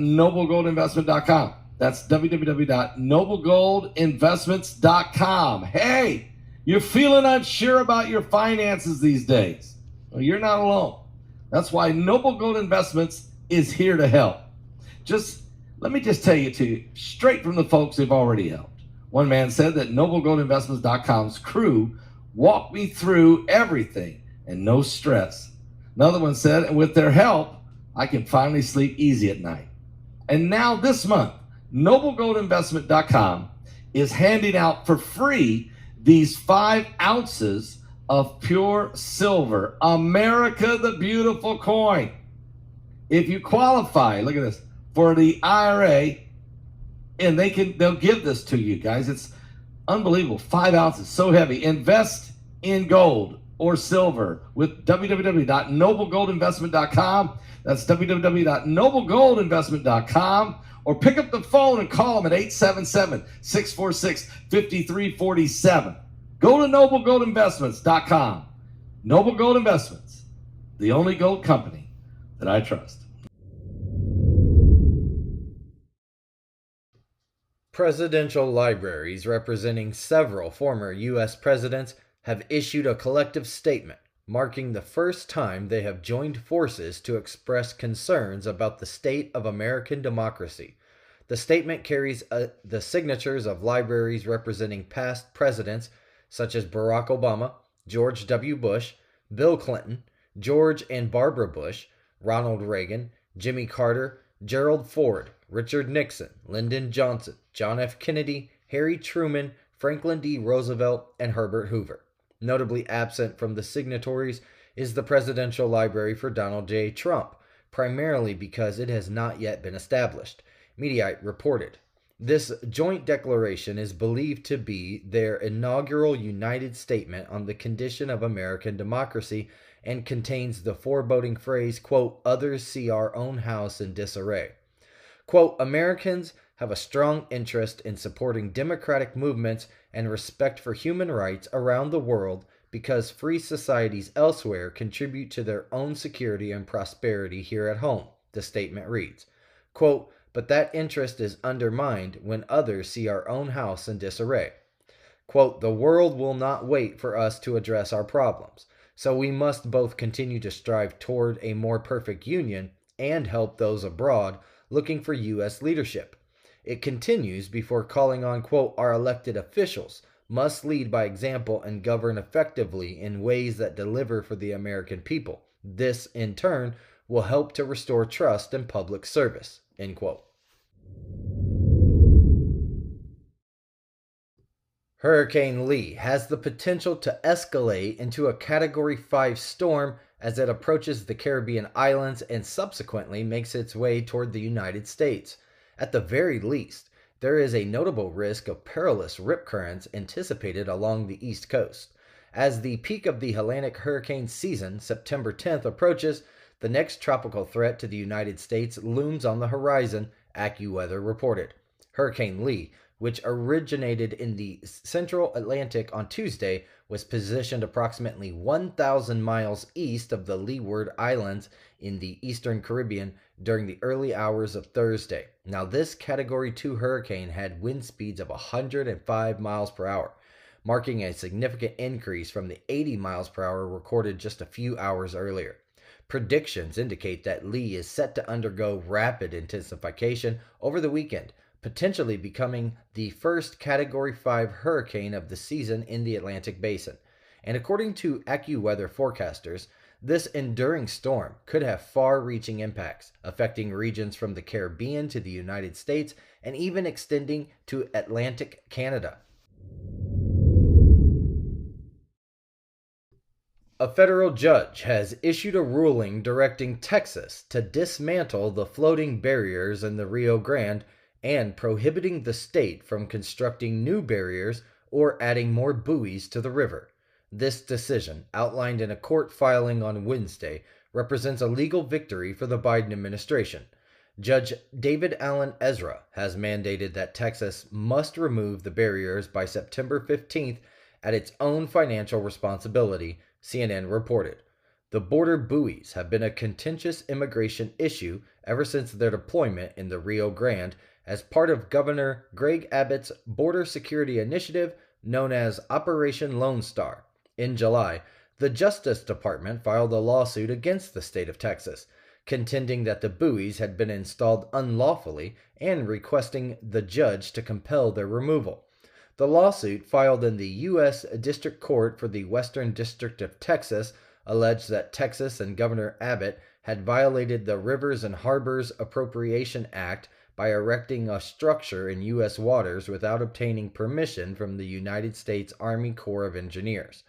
noblegoldinvestment.com. That's www.noblegoldinvestments.com. Hey, you're feeling unsure about your finances these days. Well, you're not alone. That's why Noble Gold Investments is here to help. Let me tell you to you, straight from the folks who've already helped. One man said that noblegoldinvestments.com's crew walked me through everything and no stress. Another one said, and with their help, I can finally sleep easy at night. And now this month, noblegoldinvestment.com is handing out for free these 5 ounces of pure silver, America the Beautiful coin. If you qualify, look at this, for the IRA, and they'll give this to you guys. It's unbelievable. 5 ounces, so heavy. Invest in gold or silver with www.noblegoldinvestment.com. That's www.noblegoldinvestment.com. Or pick up the phone and call them at 877-646-5347. Go to noblegoldinvestments.com. Noble Gold Investments, the only gold company that I trust. Presidential libraries representing several former U.S. presidents have issued a collective statement marking the first time they have joined forces to express concerns about the state of American democracy. The statement carries the signatures of libraries representing past presidents such as Barack Obama, George W. Bush, Bill Clinton, George and Barbara Bush, Ronald Reagan, Jimmy Carter, Gerald Ford, Richard Nixon, Lyndon Johnson, John F. Kennedy, Harry Truman, Franklin D. Roosevelt, and Herbert Hoover. Notably absent from the signatories is the Presidential Library for Donald J. Trump, primarily because it has not yet been established. Mediaite reported. This joint declaration is believed to be their inaugural united statement on the condition of American democracy and contains the foreboding phrase, quote, "Others see our own house in disarray." Quote, "Americans have a strong interest in supporting democratic movements and respect for human rights around the world because free societies elsewhere contribute to their own security and prosperity here at home," the statement reads. Quote, "But that interest is undermined when others see our own house in disarray." Quote, "The world will not wait for us to address our problems, so we must both continue to strive toward a more perfect union and help those abroad looking for U.S. leadership." It continues before calling on, quote, "Our elected officials must lead by example and govern effectively in ways that deliver for the American people. This, in turn, will help to restore trust in public service," end quote. Hurricane Lee has the potential to escalate into a Category 5 storm as it approaches the Caribbean islands and subsequently makes its way toward the United States. At the very least, there is a notable risk of perilous rip currents anticipated along the East Coast. As the peak of the Atlantic hurricane season, September 10th, approaches, the next tropical threat to the United States looms on the horizon, AccuWeather reported. Hurricane Lee, which originated in the central Atlantic on Tuesday, was positioned approximately 1,000 miles east of the Leeward Islands in the eastern Caribbean during the early hours of Thursday. Now, this Category 2 hurricane had wind speeds of 105 miles per hour, marking a significant increase from the 80 miles per hour recorded just a few hours earlier. Predictions indicate that Lee is set to undergo rapid intensification over the weekend, potentially becoming the first Category 5 hurricane of the season in the Atlantic Basin. And according to AccuWeather forecasters, this enduring storm could have far-reaching impacts, affecting regions from the Caribbean to the United States and even extending to Atlantic Canada. A federal judge has issued a ruling directing Texas to dismantle the floating barriers in the Rio Grande and prohibiting the state from constructing new barriers or adding more buoys to the river. This decision, outlined in a court filing on Wednesday, represents a legal victory for the Biden administration. Judge David Allen Ezra has mandated that Texas must remove the barriers by September 15th at its own financial responsibility, CNN reported. The border buoys have been a contentious immigration issue ever since their deployment in the Rio Grande as part of Governor Greg Abbott's border security initiative known as Operation Lone Star. In July, the Justice Department filed a lawsuit against the state of Texas, contending that the buoys had been installed unlawfully and requesting the judge to compel their removal. The lawsuit, filed in the U.S. District Court for the Western District of Texas, alleged that Texas and Governor Abbott had violated the Rivers and Harbors Appropriation Act by erecting a structure in U.S. waters without obtaining permission from the United States Army Corps of Engineers.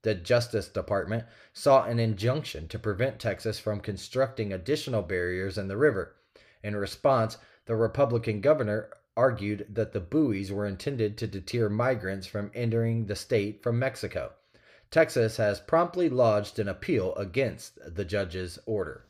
The Justice Department sought an injunction to prevent Texas from constructing additional barriers in the river. In response, the Republican governor argued that the buoys were intended to deter migrants from entering the state from Mexico. Texas has promptly lodged an appeal against the judge's order.